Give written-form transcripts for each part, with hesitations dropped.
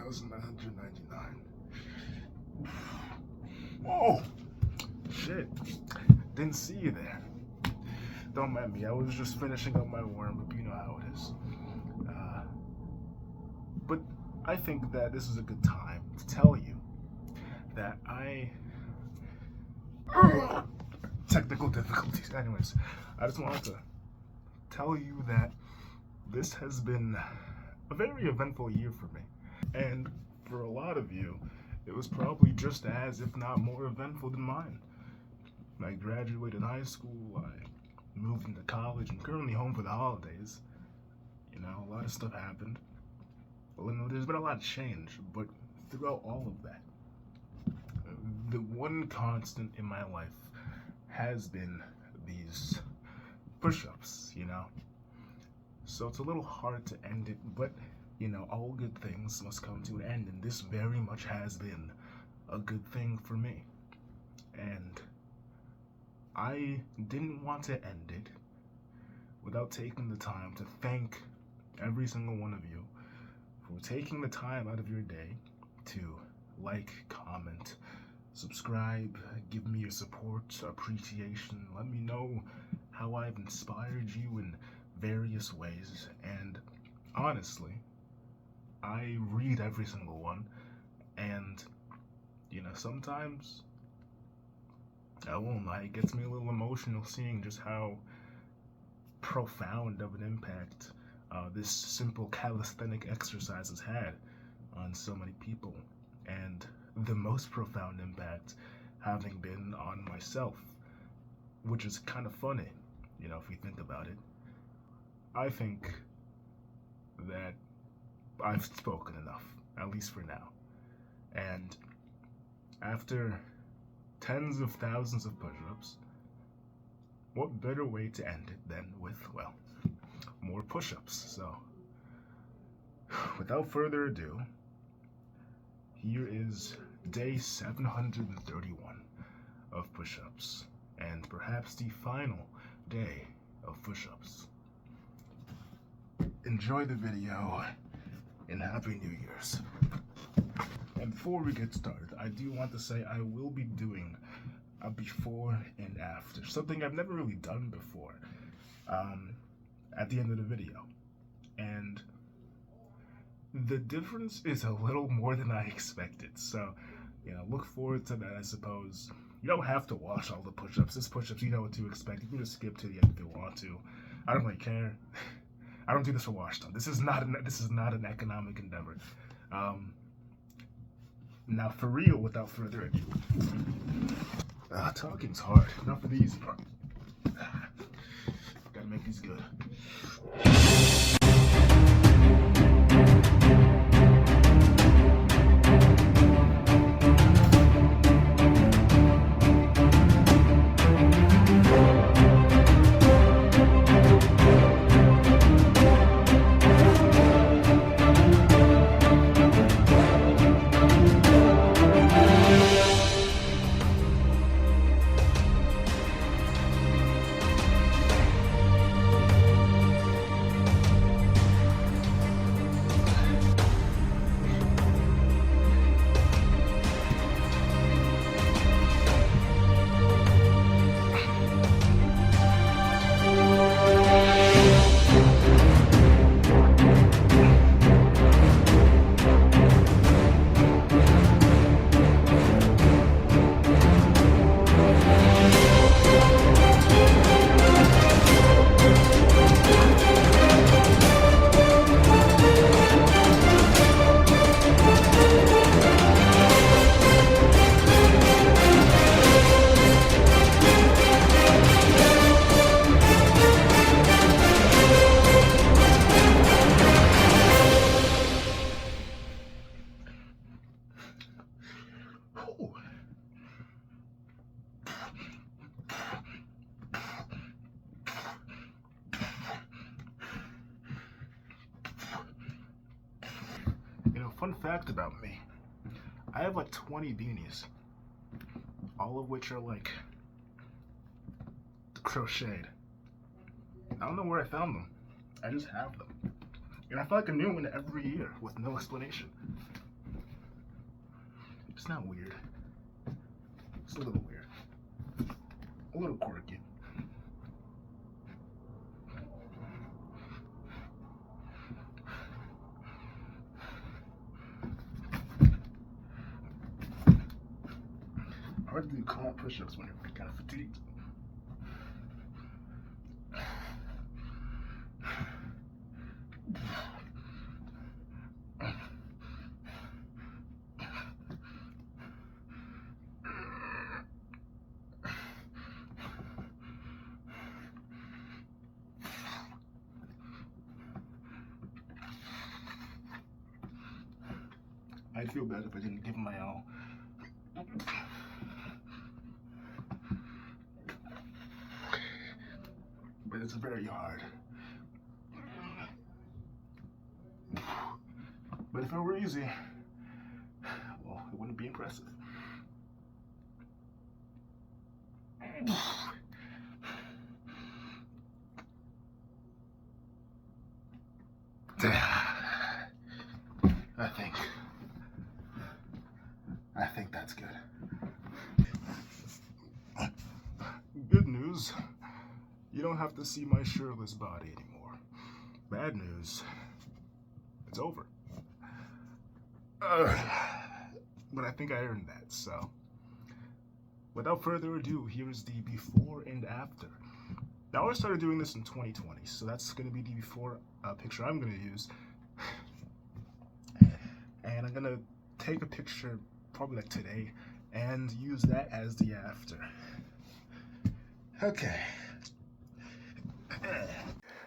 2,999. Oh, shit. Didn't see you there. Don't mind me. I was just finishing up my warm-up. You know how it is. But I think that this is a good time to tell you that technical difficulties. Anyways, I just wanted to tell you that this has been a very eventful year for me. And for a lot of you, it was probably just as, if not more eventful than mine. I graduated high school, I moved into college, I'm currently home for the holidays. You know, a lot of stuff happened. Well, there's been a lot of change, but throughout all of that, the one constant in my life has been these push-ups, you know? So it's a little hard to end it, but, you know, all good things must come to an end, and this very much has been a good thing for me. And I didn't want to end it without taking the time to thank every single one of you for taking the time out of your day to like, comment, subscribe, give me your support, appreciation, let me know how I've inspired you in various ways. And honestly, I read every single one, and you know, sometimes I won't lie, it gets me a little emotional seeing just how profound of an impact this simple calisthenic exercise has had on so many people, and the most profound impact having been on myself, which is kind of funny, you know, if you think about it. I think that I've spoken enough, at least for now, and after tens of thousands of push-ups, what better way to end it than with, well, more push-ups. So, without further ado, here is day 731 of push-ups, and perhaps the final day of push-ups. Enjoy the video, and Happy New Year's. And before we get started, I do want to say I will be doing a before and after, something I've never really done before, at the end of the video. And the difference is a little more than I expected, so, you know, look forward to that, I suppose. You don't have to watch all the push-ups. This push-ups, you know what to expect. You can just skip to the end if you want to. I don't really care. I don't do this for wash time. This is not an economic endeavor. Now, for real, without further ado. Talking's hard. Enough of the easy part. Gotta make these good. Fun fact about me, I have like 20 beanies, all of which are like crocheted. I don't know where I found them. I just have them. And I feel like a new one every year with no explanation. It's not weird. It's a little weird. A little quirky. Hard to do calm push-ups when you're kind of fatigued. I'd feel bad if I didn't give him my all. But it's very hard. But if it were easy, well, it wouldn't be impressive. I think that's good. Good news, you don't have to see my shirtless body anymore. Bad news, it's over. But I think I earned that, so. Without further ado, here's the before and after. Now I started doing this in 2020, so that's going to be the before picture I'm going to use. And I'm going to take a picture probably like today and use that as the after. Okay.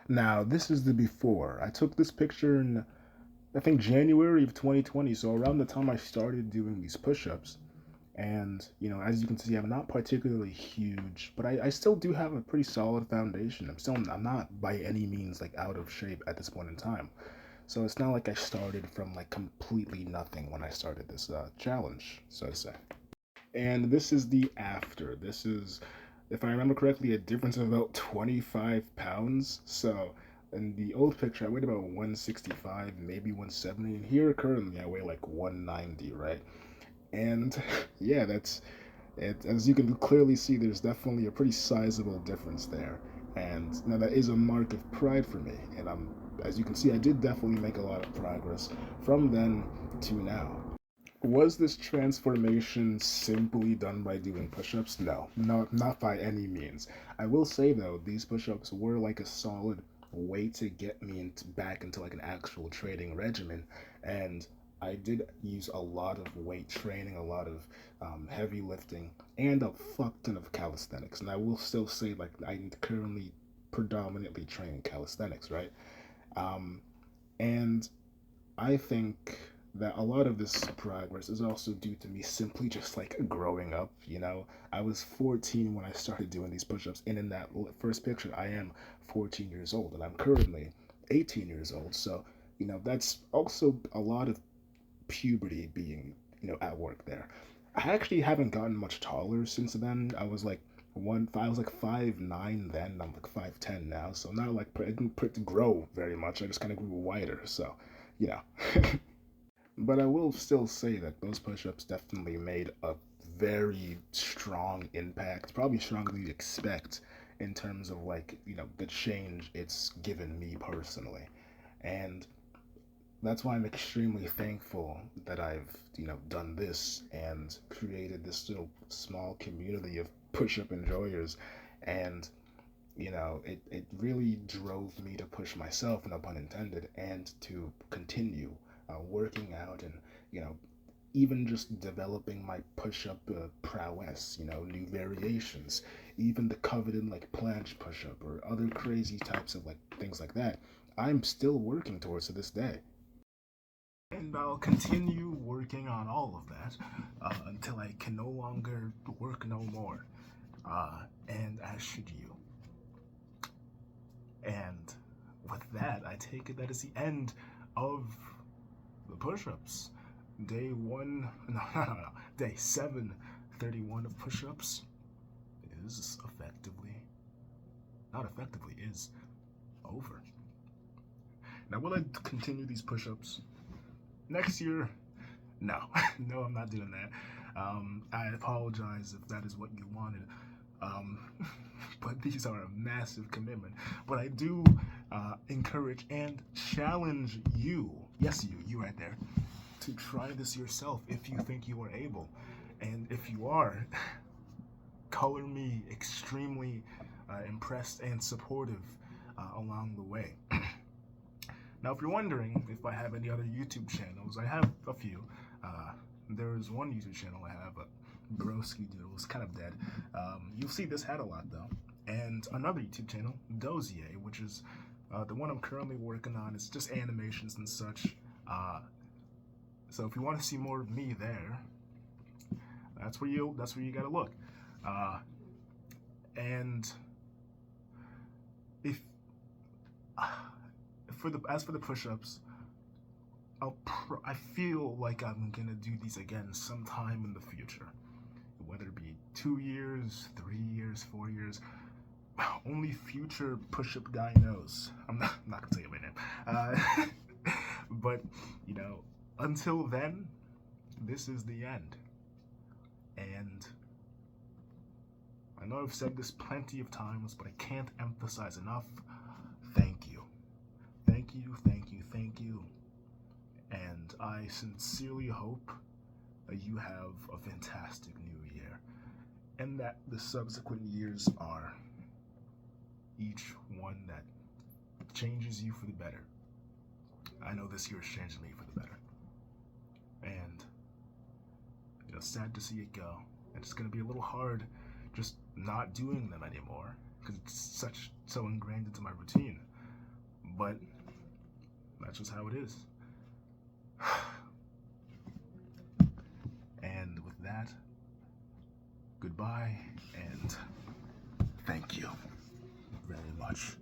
Now this is the before. I took this picture in I think January of 2020, so around the time I started doing these push-ups. And, you know, as you can see, I'm not particularly huge, but I still do have a pretty solid foundation. I'm not by any means like out of shape at this point in time. So it's not like I started from like completely nothing when I started this challenge, so to say. And this is the after. This is, if I remember correctly, a difference of about 25 pounds. So in the old picture, I weighed about 165, maybe 170. And here currently I weigh like 190, right? And yeah, that's it. As you can clearly see, there's definitely a pretty sizable difference there. And now that is a mark of pride for me. And as you can see, I did definitely make a lot of progress from then to now. Was this transformation simply done by doing push-ups? No, not by any means. I will say though, these push-ups were like a solid way to get me back into like an actual training regimen. And I did use a lot of weight training, a lot of heavy lifting, and a fuck ton of calisthenics. And I will still say, like, I currently predominantly train calisthenics, right? And I think that a lot of this progress is also due to me simply just like growing up. You know, I was 14 when I started doing these push-ups, and in that first picture, I am 14 years old, and I'm currently 18 years old. So, you know, that's also a lot of puberty being, you know, at work there. I actually haven't gotten much taller since then. I was like 5'9" then. I'm like 5'10" now, so not like I didn't grow very much. I just kind of grew wider. So, you know. But I will still say that those push-ups definitely made a very strong impact, probably stronger than you'd expect in terms of like, you know, the change it's given me personally. And that's why I'm extremely thankful that I've, you know, done this and created this little small community of push-up enjoyers. And, you know, it really drove me to push myself, no pun intended, and to continue working out and, you know, even just developing my push-up prowess, you know, new variations, even the coveted like planche push-up or other crazy types of like things like that. I'm still working towards to this day. And I'll continue working on all of that until I can no longer work no more. And as should you. And with that, I take it that is the end of the push-ups. Day 731 of push-ups is is over. Now, will I continue these push-ups? Next year, No, no, I'm not doing that. I apologize if that is what you wanted. Um, but these are a massive commitment. But I do encourage and challenge you, yes, you right there, to try this yourself if you think you are able. And if you are, color me extremely impressed and supportive along the way. Now, if you're wondering if I have any other YouTube channels, I have a few. There's one YouTube channel I have, Broski Doodle, is kind of dead. You'll see this hat a lot though. And another YouTube channel, Dozier, which is the one I'm currently working on. It's just animations and such. So if you want to see more of me there, that's where you gotta look. And if as for the push-ups, I feel like I'm gonna do these again sometime in the future, whether it be 2 years, 3 years, 4 years. Only future push-up guy knows. I'm not gonna tell you my name. But you know, until then, this is the end. And I know I've said this plenty of times, but I can't emphasize enough. Thank you. Thank you, thank you, thank you. And I sincerely hope that you have a fantastic new year, and that the subsequent years are each one that changes you for the better. I know this year has changed me for the better. And, you know, sad to see it go. And it's going to be a little hard just not doing them anymore, because it's so ingrained into my routine. But that's just how it is. And with that, goodbye and thank you very much.